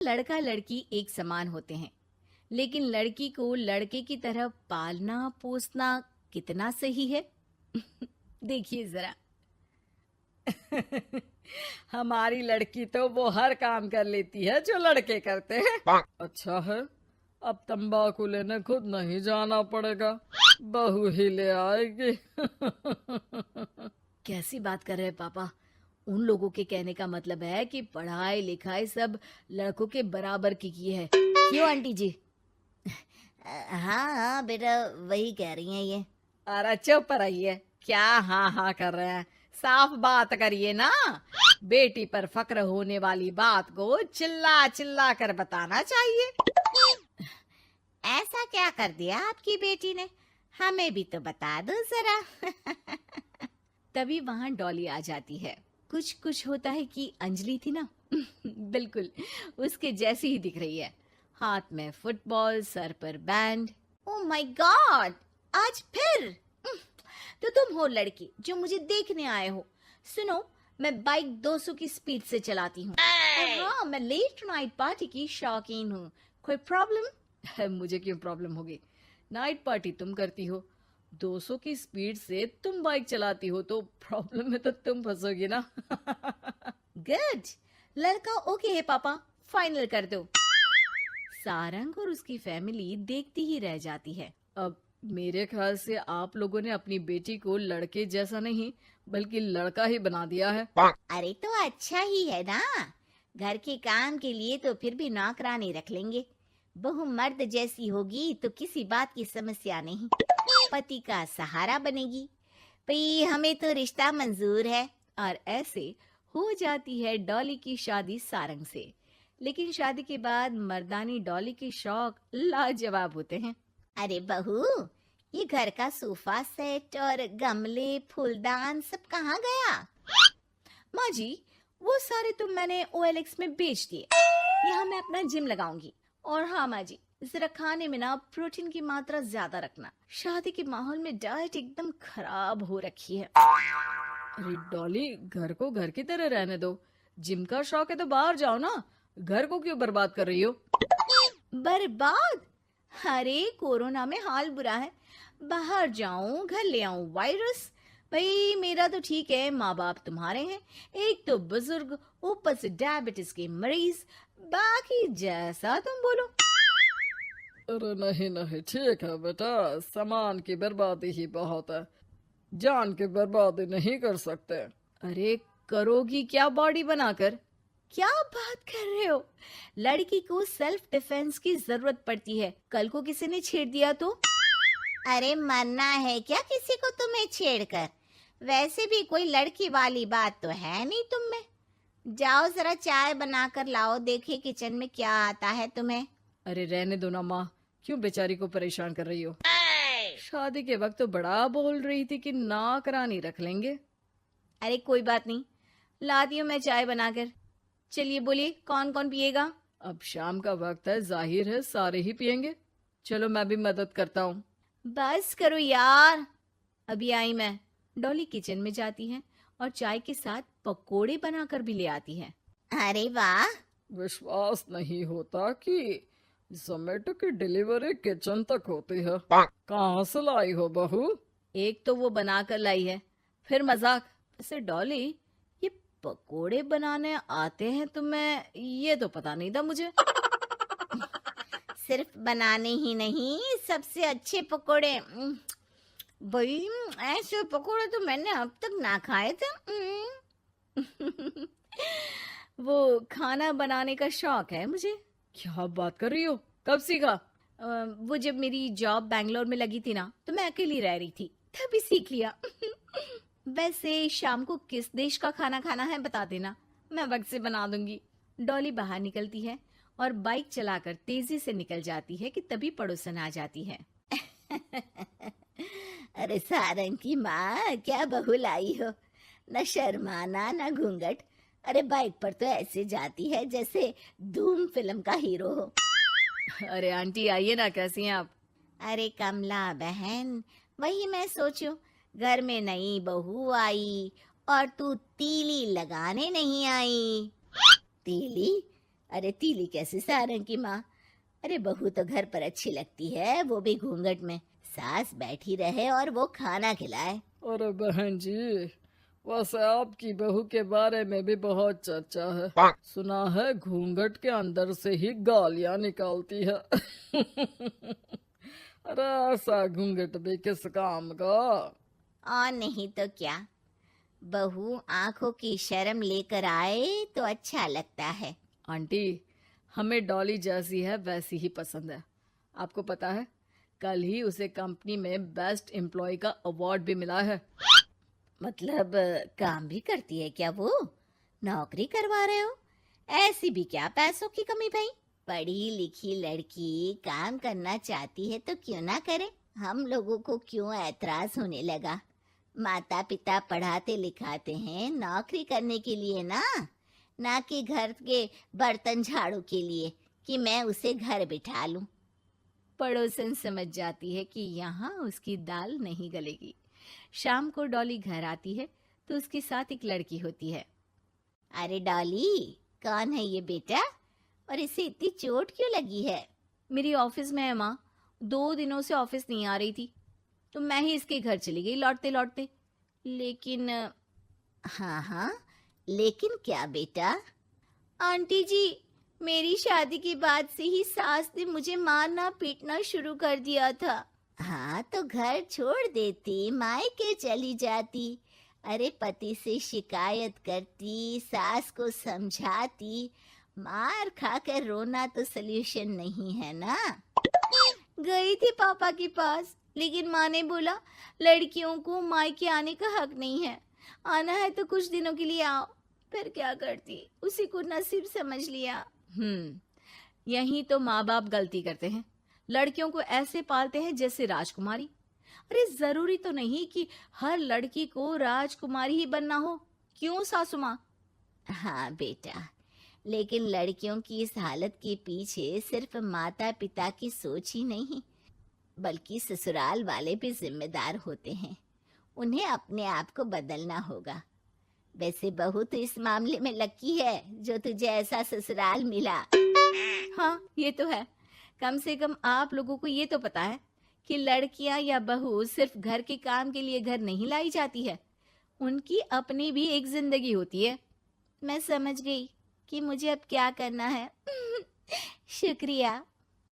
लड़का लड़की एक समान होते हैं, लेकिन लड़की को लड़के की तरह पालना पोसना कितना सही है? देखिए जरा। हमारी लड़की तो वो हर काम कर लेती है जो लड़के करते हैं। अच्छा है, अब तंबाकू लेने खुद नहीं जाना पड़ेगा, बहू ही ले आएगी। कैसी बात कर रहे हैं पापा? उन लोगों के कहने का मतलब है कि पढ़ाई लिखाई सब लड़कों के बराबर की है। क्यों आंटी जी? हाँ हाँ बेटा, वही कह रही हैं ये। अरे चुप रहिए, क्या हाँ हाँ कर रहे हैं? साफ बात करिए ना। बेटी पर फक्र होने वाली बात को चिल्ला चिल्ला कर बताना चाहिए। ऐसा क्या कर दिया आपकी बेटी ने? हमें भी तो बता दो जरा। तभी वहां डॉली आ जाती है। कुछ कुछ होता है कि अंजलि थी ना, बिल्कुल उसके जैसी ही दिख रही है। हाथ में फुटबॉल, सर पर बैंड। ओह माय गॉड, आज फिर? तो तुम हो लड़की जो मुझे देखने आए हो। सुनो, मैं बाइक 200 की स्पीड से चलाती हूँ। और हाँ, मैं लेट नाइट पार्टी की शौकीन हूँ। कोई प्रॉब्लम? मुझे क्यों प्रॉब्लम होगी? नाइट पार्टी तुम करती हो, 200 की स्पीड से तुम बाइक चलाती हो, तो प्रॉब्लम में तो तुम फंसोगी ना। गुड, लड़का ओके है पापा, फाइनल कर दो। सारंग और उसकी फैमिली देखती ही रह जाती है। अब मेरे ख्याल से आप लोगों ने अपनी बेटी को लड़के जैसा नहीं बल्कि लड़का ही बना दिया है। अरे तो अच्छा ही है ना, घर के काम के लिए तो फिर भी नौकरानी रख लेंगे। बहू मर्द जैसी होगी तो किसी बात की समस्या नहीं, पति का सहारा बनेगी। भाई हमें तो रिश्ता मंजूर है। और ऐसे हो जाती है डॉली की शादी सारंग से। लेकिन शादी के बाद मर्दानी डॉली के शौक लाजवाब होते हैं। अरे बहू, ये घर का सोफा सेट और गमले फूलदान सब कहाँ गया? माँ जी, वो सारे तो मैंने OLX में बेच दिए। यहाँ मैं अपना जिम लगाऊंगी। और हाँ माँ जी, जरा खाने में ना प्रोटीन की मात्रा ज्यादा रखना। शादी के माहौल में डाइट एकदम खराब हो रखी है। अरे डॉली, घर को घर की तरह रहने दो। जिम का शौक है तो बाहर जाओ ना, घर को क्यों बर्बाद कर रही हो? बर्बाद? अरे कोरोना में हाल बुरा है, बाहर जाऊं घर ले आऊं वायरस। भाई मेरा तो ठीक है, माँ बाप तुम्हारे हैं, एक तो बुजुर्ग, ऊपर से डायबिटीज के मरीज। बाकी जैसा तुम बोलो। अरे नहीं नहीं, ठीक है बेटा, सामान की बर्बादी ही बहुत है, जान की बर्बादी नहीं कर सकते। अरे करोगी क्या बॉडी बनाकर? क्या बात कर रहे हो? लड़की को सेल्फ डिफेंस की जरूरत पड़ती है, कल को किसी ने छेड़ दिया तो? अरे मरना है क्या किसी को तुम्हें छेड़कर? वैसे भी कोई लड़की वाली बात तो है नहीं तुम में। जाओ जरा चाय बनाकर लाओ, देखे किचन में क्या आता है तुम्हें। अरे रहने दो ना माँ, क्यों बेचारी को परेशान कर रही हो? शादी के वक्त तो बड़ा बोल रही थी कि नौकरानी रख लेंगे। अरे कोई बात नहीं, लाती हूँ मैं चाय बनाकर। चलिए बोलिए, कौन कौन पिएगा? अब शाम का वक्त है, जाहिर है सारे ही पियेंगे। चलो मैं भी मदद करता हूँ। बस करो यार, अभी आई मैं। डॉली किचन में जाती है और चाय के साथ पकोड़े बनाकर भी ले आती है। अरे वाह, विश्वास नहीं होता कि जोमेटो की डिलीवरी किचन तक होती है। कहाँ से लाई हो बहू? एक तो वो बनाकर लाई है, फिर मजाक। वैसे डॉली, ये पकोड़े बनाने आते हैं तुम्हें? ये तो पता नहीं था मुझे। सिर्फ बनाने ही नहीं, सबसे अच्छे पकोड़े। भाई ऐसे पकोड़े तो मैंने अब तक ना खाए थे। वो खाना बनाने का शौक है मुझे। क्या बात कर रही हो, कब सीखा? वो जब मेरी जॉब बैंगलोर में लगी थी ना, तो मैं अकेली रह रही थी, तभी सीख लिया। वैसे शाम को किस देश का खाना खाना है बता देना, मैं वक्त से बना दूंगी। डॉली बाहर निकलती है और बाइक चलाकर तेजी से निकल जाती है कि तभी पड़ोसन आ जाती है। अरे सारंग की माँ, क्या बहू लाई हो, न शर्माना न घूंघट। अरे बाइक पर तो ऐसे जाती है जैसे धूम फिल्म का हीरो हो। अरे आंटी आइए ना, कैसी हैं आप? अरे कमला बहन, वही मैं सोचूं, घर में नई बहू आई और तू तीली लगाने नहीं आई। तीली? अरे तीली कैसे सारंग की माँ। अरे बहू तो घर पर अच्छी लगती है, वो भी घूंघट में। सास बैठी रहे और वो खाना खिलाए। अरे बहन जी, वैसे आपकी बहू के बारे में भी बहुत चर्चा है। सुना है घूंघट के अंदर से ही गालियां निकालती है। अरे ऐसा घूंघट भी किस काम का। और नहीं तो क्या, बहू आंखों की शर्म लेकर आए तो अच्छा लगता है। आंटी, हमें डॉली जैसी है वैसी ही पसंद है। आपको पता है, कल ही उसे कंपनी में बेस्ट एम्प्लॉय का अवार्ड भी मिला है। मतलब काम भी करती है क्या वो? नौकरी करवा रहे हो? ऐसी भी क्या पैसों की कमी भाई? पढ़ी लिखी लड़की काम करना चाहती है तो क्यों ना करे। हम लोगों को क्यों ऐतराज होने लगा? माता पिता पढ़ाते लिखाते हैं नौकरी करने के लिए ना कि घर के बर्तन झाड़ू के लिए कि मैं उसे घर बिठा लूं। पड़ोसन समझ जाती है कि यहाँ उसकी दाल नहीं गलेगी। शाम को डॉली घर आती है तो उसके साथ एक लड़की होती है। अरे डॉली, कौन है ये बेटा और इसे इतनी चोट क्यों लगी है? मेरी ऑफिस में है माँ, 2 दिनों से ऑफिस नहीं आ रही थी तो मैं ही इसके घर चली गई लौटते लौटते। लेकिन हाँ, लेकिन क्या बेटा? आंटी जी, मेरी शादी के बाद से ही सास ने मुझे मारना पीटना शुरू कर दिया था। हाँ तो घर छोड़ देती, मायके चली जाती। अरे पति से शिकायत करती, सास को समझाती। मार खाकर रोना तो सल्यूशन नहीं है ना। गई थी पापा के पास, लेकिन माँ ने बोला लड़कियों को मायके आने का हक नहीं है, आना है तो कुछ दिनों के लिए आओ। फिर क्या करती, उसी को नसीब समझ लिया। यही तो माँ बाप गलती करते हैं, लड़कियों को ऐसे पालते हैं जैसे राजकुमारी। अरे जरूरी तो नहीं कि हर लड़की को राजकुमारी ही बनना हो, क्यों सासू माँ? हाँ बेटा, लेकिन लड़कियों की इस हालत के पीछे सिर्फ माता पिता की सोच ही नहीं, बल्कि ससुराल वाले भी जिम्मेदार होते हैं। उन्हें अपने आप को बदलना होगा। वैसे बहू तो इस मामले में लकी है जो तुझे ऐसा ससुराल मिला। हाँ ये तो है, कम से कम आप लोगों को ये तो पता है कि लड़कियां या बहू सिर्फ घर के काम के लिए घर नहीं लाई जाती है, उनकी अपनी भी एक जिंदगी होती है। मैं समझ गई कि मुझे अब क्या करना है। शुक्रिया।